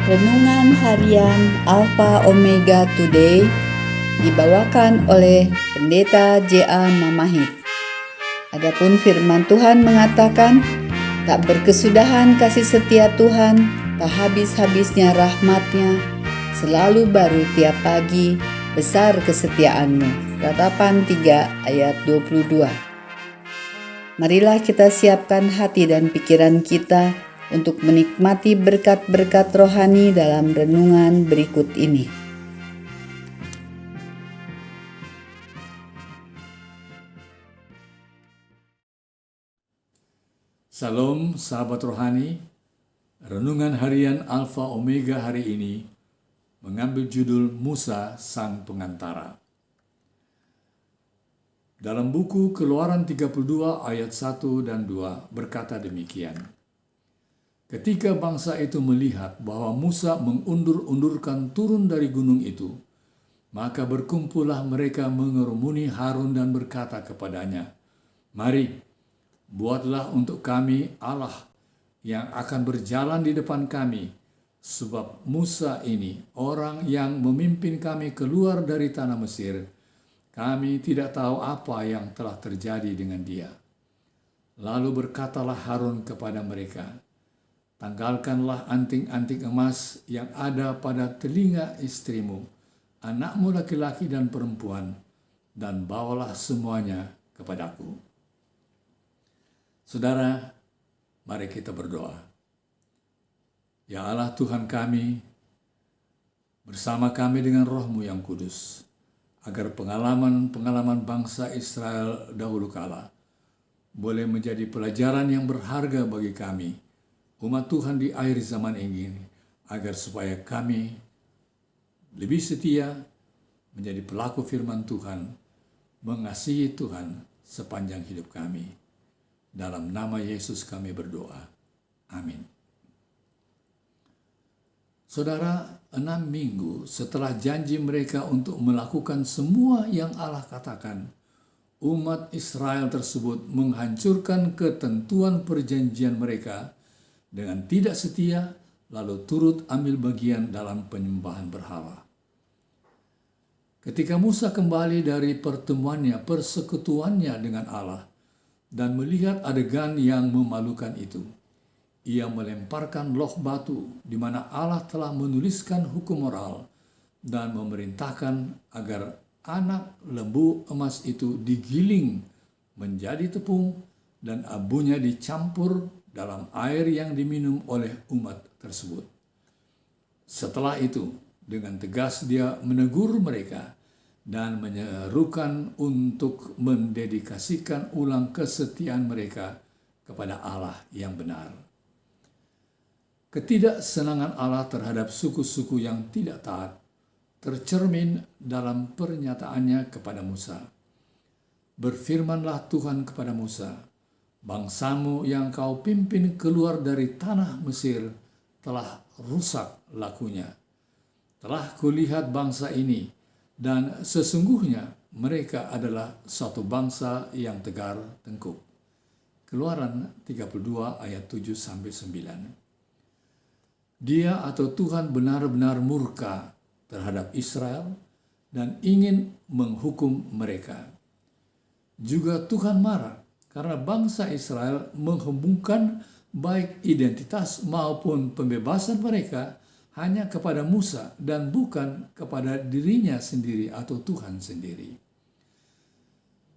Renungan Harian Alpha Omega Today dibawakan oleh Pendeta J.A. Mamahit. Adapun firman Tuhan mengatakan, tak berkesudahan kasih setia Tuhan, tak habis-habisnya rahmat-Nya, selalu baru tiap pagi, besar kesetiaan-Mu. Ratapan 3 ayat 22. Marilah kita siapkan hati dan pikiran kita untuk menikmati berkat-berkat rohani dalam renungan berikut ini. Salam sahabat rohani, renungan harian Alpha Omega hari ini mengambil judul Musa Sang Pengantara. Dalam buku Keluaran 32 ayat 1 dan 2 berkata demikian. Ketika bangsa itu melihat bahwa Musa mengundur-undurkan turun dari gunung itu, maka berkumpullah mereka mengerumuni Harun dan berkata kepadanya, "Mari, buatlah untuk kami Allah yang akan berjalan di depan kami, sebab Musa ini orang yang memimpin kami keluar dari tanah Mesir. Kami tidak tahu apa yang telah terjadi dengan dia." Lalu berkatalah Harun kepada mereka, "Tanggalkanlah anting-anting emas yang ada pada telinga istrimu, anakmu laki-laki dan perempuan, dan bawalah semuanya kepadaku." Saudara, mari kita berdoa. Ya Allah Tuhan kami, bersama kami dengan Roh-Mu yang kudus, agar pengalaman-pengalaman bangsa Israel dahulu kala boleh menjadi pelajaran yang berharga bagi kami, umat Tuhan di akhir zaman ini, agar supaya kami lebih setia menjadi pelaku firman Tuhan, mengasihi Tuhan sepanjang hidup kami. Dalam nama Yesus kami berdoa. Amin. Saudara, 6 minggu setelah janji mereka untuk melakukan semua yang Allah katakan, umat Israel tersebut menghancurkan ketentuan perjanjian mereka dengan tidak setia, lalu turut ambil bagian dalam penyembahan berhala. Ketika Musa kembali dari persekutuannya dengan Allah dan melihat adegan yang memalukan itu, ia melemparkan loh batu di mana Allah telah menuliskan hukum moral dan memerintahkan agar anak lembu emas itu digiling menjadi tepung dan abunya dicampur dalam air yang diminum oleh umat tersebut. Setelah itu, dengan tegas dia menegur mereka dan menyerukan untuk mendedikasikan ulang kesetiaan mereka kepada Allah yang benar. Ketidaksenangan Allah terhadap suku-suku yang tidak taat tercermin dalam pernyataannya kepada Musa. Berfirmanlah Tuhan kepada Musa, "Bangsamu yang kau pimpin keluar dari tanah Mesir telah rusak lakunya. Telah kulihat bangsa ini, dan sesungguhnya mereka adalah suatu bangsa yang tegar tengkuk." Keluaran 32 ayat 7-9. Dia atau Tuhan benar-benar murka terhadap Israel dan ingin menghukum mereka. Juga Tuhan marah karena bangsa Israel menghubungkan baik identitas maupun pembebasan mereka hanya kepada Musa dan bukan kepada dirinya sendiri atau Tuhan sendiri.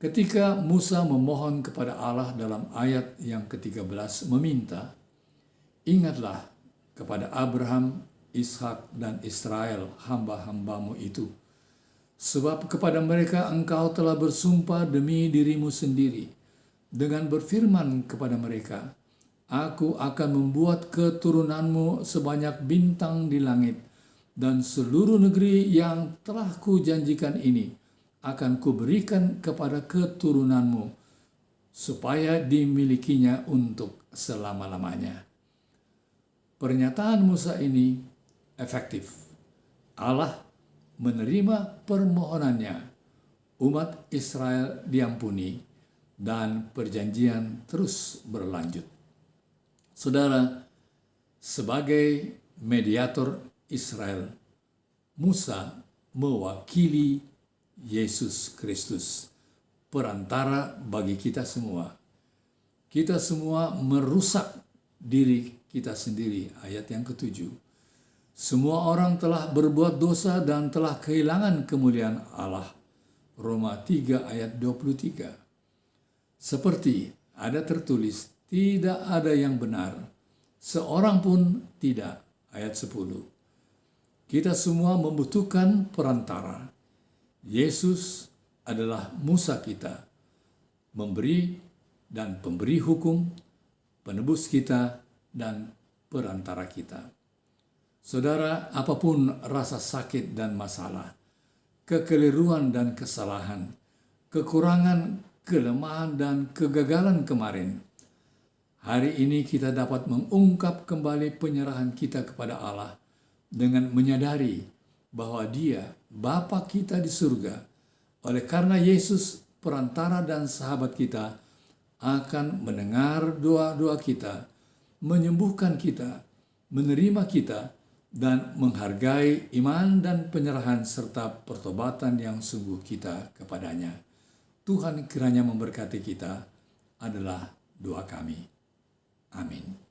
Ketika Musa memohon kepada Allah dalam ayat yang ke-13 meminta, "Ingatlah kepada Abraham, Ishak, dan Israel, hamba-hambamu itu, sebab kepada mereka engkau telah bersumpah demi dirimu sendiri, dengan berfirman kepada mereka, Aku akan membuat keturunanmu sebanyak bintang di langit, dan seluruh negeri yang telah kujanjikan ini akan kuberikan kepada keturunanmu, supaya dimilikinya untuk selama-lamanya." Pernyataan Musa ini efektif. Allah menerima permohonannya. Umat Israel diampuni dan perjanjian terus berlanjut. Saudara, sebagai mediator Israel. Musa mewakili Yesus Kristus, perantara bagi kita semua. Kita semua merusak diri kita sendiri, ayat yang ke-7. Semua orang telah berbuat dosa dan telah kehilangan kemuliaan Allah, Roma 3 ayat 23. Seperti ada tertulis, tidak ada yang benar, seorang pun tidak, ayat 10. Kita semua membutuhkan perantara. Yesus adalah Musa kita, memberi dan pemberi hukum, penebus kita, dan perantara kita. Saudara, apapun rasa sakit dan masalah, kekeliruan dan kesalahan, kekurangan, kelemahan, dan kegagalan kemarin, hari ini kita dapat mengungkap kembali penyerahan kita kepada Allah dengan menyadari bahwa Dia, Bapa kita di surga, oleh karena Yesus perantara dan sahabat kita, akan mendengar doa-doa kita, menyembuhkan kita, menerima kita, dan menghargai iman dan penyerahan serta pertobatan yang sungguh kita kepadanya. Tuhan kiranya memberkati kita adalah doa kami. Amin.